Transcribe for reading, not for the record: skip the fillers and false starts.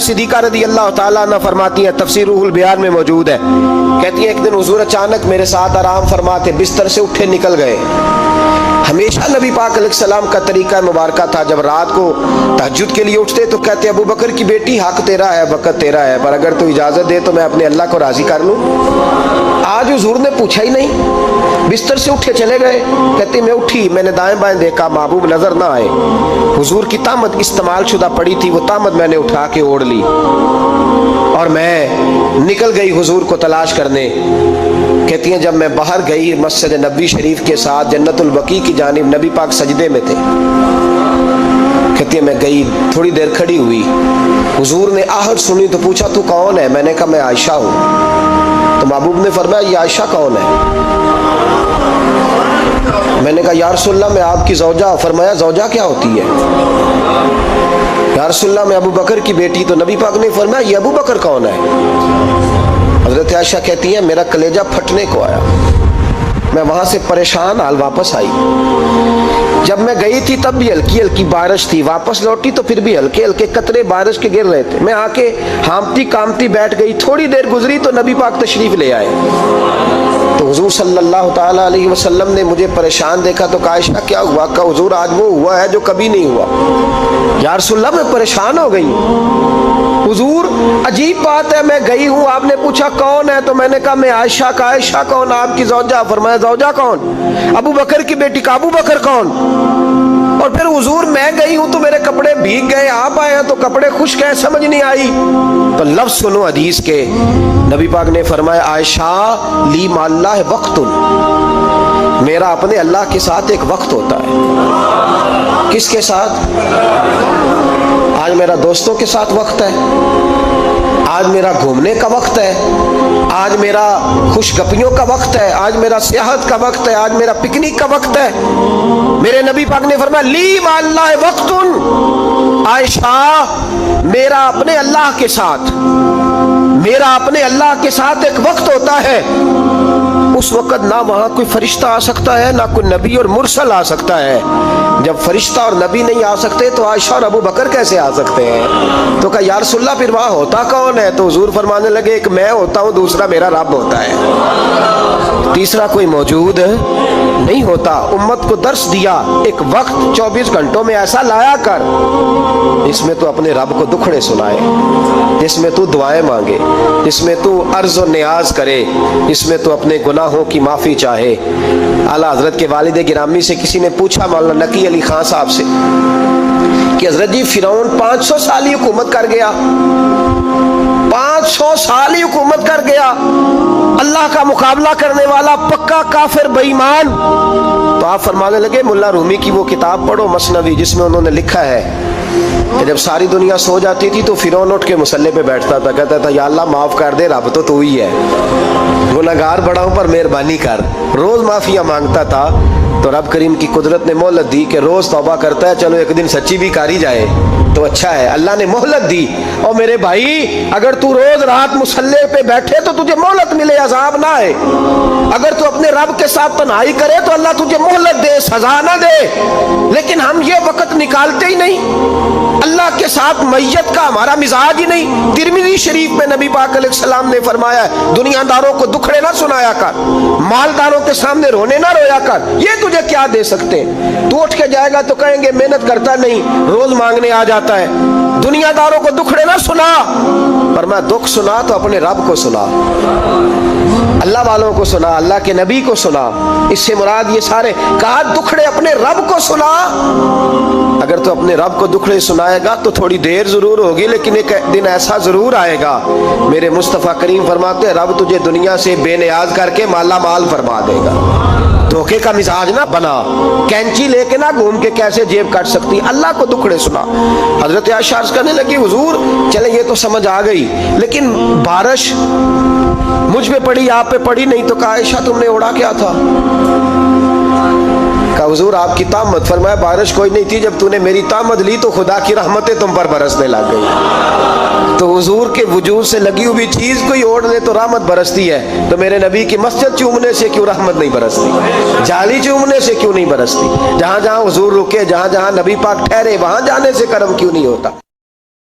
सिद्दीक़ा रज़ी अल्लाह ताला अन्हा फरमाती हैं, तफसीर रूहुल बयान में मौजूद है, कहती हैं एक दिन हुजूर अचानक मेरे साथ आराम फरमाते बिस्तर से उठे निकल गए। हमेशा नबी पाक अलैहिस्सलाम का तरीका मुबारका था, जब रात को तहज्जुद के लिए उठते तो कहते अबू बकर की बेटी हक तेरा है, वक़्त तेरा है, पर अगर तू इजाज़त दे तो मैं अपने अल्लाह को राज़ी कर लूँ। आज हुजूर ने पूछा ही नहीं, बिस्तर से उठे चले गए। कहते मैं उठी, मैंने दाएं बाएं देखा, महबूब नजर ना आए। हुजूर की तामत इस्तेमाल शुदा पड़ी थी, वो तामत मैंने उठा के ओढ़ ली और मैं निकल गई हुजूर को तलाश करने। कहती हैं जब मैं बाहर गई मस्जिद नबी शरीफ के साथ जन्नतुल बकी की जानिब, नबी पाक सजदे में थे। कहती है मैं गई, थोड़ी देर खड़ी हुई, हुजूर ने आहट सुनी तो पूछा तू कौन है? मैंने कहा मैं आयशा हूँ। तो महबूब ने फरमाया ये आयशा कौन है? मैंने कहा या रसूलल्लाह मैं आपकी ज़ौजा। फरमाया ज़ौजा क्या होती है? या रसूलल्लाह मैं अबू बकर की बेटी। तो नबी पाक ने फरमाया ये अबू बकर कौन है? हज़रत आयशा कहती है मेरा कलेजा फटने को आया, मैं वहां से परेशान हाल वापस आई। जब मैं गई थी तब भी हल्की हल्की बारिश थी, वापस लौटी तो फिर भी हल्के हल्के कतरे बारिश के गिर रहे थे। मैं आके हामती कामती बैठ गई, थोड़ी देर गुजरी तो नबी पाक तशरीफ ले आए। तो हुजूर सल्लल्लाहु ताला अलैहि वसल्लम ने मुझे परेशान देखा तो कहा आयशा क्या हुआ? कहा हुजूर आज वो हुआ है जो कभी नहीं हुआ। या रसूलल्लाह मैं परेशान हो गई। हुजूर अजीब बात है, मैं गई हूँ, आपने पूछा कौन है तो मैंने कहा मैं आयशा। का आयशा कौन? आपकी ज़ौजा। फरमाया ज़ौजा कौन? अबू बकर की बेटी। का अबू बकर कौन? और फिर हुजूर मैं गई हूं तो मेरे कपड़े भीग गए, आप आए हैं तो कपड़े खुश्क हैं, समझ नहीं आई। तो लफ्ज सुनो हदीस के, नबी पाक ने फरमाया आयशा ली माल्लाह वक्तुन, मेरा अपने अल्लाह के साथ एक वक्त होता है। किसके साथ? आज मेरा दोस्तों के साथ वक्त है, आज मेरा घूमने का वक्त है, आज मेरा खुशगपियों का वक्त है, आज मेरा सियाहत का वक्त है, आज मेरा पिकनिक का वक्त है। मेरे नबी पाक ने फरमाया ली माल्लाह वक्तुन, आयशा मेरा अपने अल्लाह के साथ, मेरा अपने अल्लाह के साथ एक वक्त होता है। उस वक्त ना वहां कोई फरिश्ता आ सकता है, ना कोई नबी और मुरसल आ सकता है। जब फरिश्ता और नबी नहीं आ सकते तो आयशा और अबू बकर कैसे आ सकते हैं? तो कहा या रसूलल्लाह फिर वहां होता कौन है? तो हुजूर फरमाने लगे एक मैं होता हूं, दूसरा मेरा रब होता है, तीसरा कोई मौजूद नहीं होता। उम्मत को दर्श दिया एक वक्त 24 घंटों में ऐसा लाया कर इसमें तो अपने रब को दुखड़े सुनाए, जिसमें तू दुआएं मांगे, जिसमें तू अर्ज और नियाज करे, इसमें तू अपने गुनाहों की माफी चाहे। आला हजरत के वालिद गिरामी से किसी ने पूछा मौलाना नकी अली खान साहब से कि हजरत जी फिरौन 500 साल ही हुकूमत कर गया, 500 साल ही हुकूमत कर गया, अल्लाह का मुकाबला करने वाला पक्का काफिर बेईमान। तो आप फरमाने लगे मुल्ला रूमी की वो किताब पढ़ो मसनवी, जिसमें उन्होंने लिखा है कि जब सारी दुनिया सो जाती थी तो फिरौन उठ के मुसल्ले पे बैठता था, कहता था या अल्लाह माफ कर दे, रब तो तू ही है, गुनहगार बड़ा हूं पर मेहरबानी कर। रोज माफिया मांगता था तो रब करीम की कुदरत ने मोहलत दी कि रोज तौबा करता है, चलो एक दिन सच्ची भी कारी जाए तो अच्छा है। अल्लाह ने मोहलत दी। और मेरे भाई अगर तू रोज रात मुसल्ले पे बैठे तो तुझे मोहलत मिले, अजाब ना आए। अगर तू अपने रब के साथ तन्हाई करे तो अल्लाह तुझे मोहलत दे, सजा ना दे। लेकिन हम ये वक्त निकालते ही नहीं, अल्लाह के साथ मैयत का हमारा मिजाज ही नहीं। तिरमिज़ी शरीफ में नबी पाक अलैहिस्सलाम ने फरमाया दुनियादारों को दुखड़े ना सुनाया कर, मालदारों के सामने रोने ना रोया कर, ये तुझे क्या दे सकते? तू उठ के जाएगा तो कहेंगे मेहनत करता नहीं, रोज मांगने आ जाता है। दुनियादारों को दुखड़े ना सुना, पर मैं दुख सुना तो अपने रब को सुना, अल्लाह वालों को सुना, अल्लाह के नबी को सुना। इससे मुराद ये सारे कहा दुखड़े अपने रब को सुना। अगर तो अपने रब को दुखड़े सुनाएगा तो थोड़ी देर जरूर होगी, लेकिन एक दिन ऐसा जरूर आएगा, मेरे मुस्तफ़ा करीम फरमाते हैं रब तुझे दुनिया से बेनियाज करके माला माल फरमा देगा। धोखे का मिजाज ना बना, कैंची लेके ना घूम के कैसे जेब काट सकती, अल्लाह को दुखड़े सुना। हजरत आयशा अर्ज करने लगी हुजूर चले ये तो समझ आ गई, लेकिन बारिश मुझ पे पड़ी आप पे पड़ी नहीं। तो कहा आयशा तुमने ओढ़ा क्या था? कहा हुजूर आपकी तामत। फरमाया बारिश कोई नहीं थी, जब तूने मेरी तामत ली तो खुदा की रहमतें तुम पर बरसने लग गई। तो हुजूर के वजूद से लगी हुई चीज कोई ओढ़ ले तो रहमत बरसती है, तो मेरे नबी की मस्जिद चूमने से क्यों रहमत नहीं बरसती? जाली चूमने से क्यों नहीं बरसती? जहां जहां हुजूर रुके, जहां जहां नबी पाक ठहरे, वहां जाने से करम क्यों नहीं होता?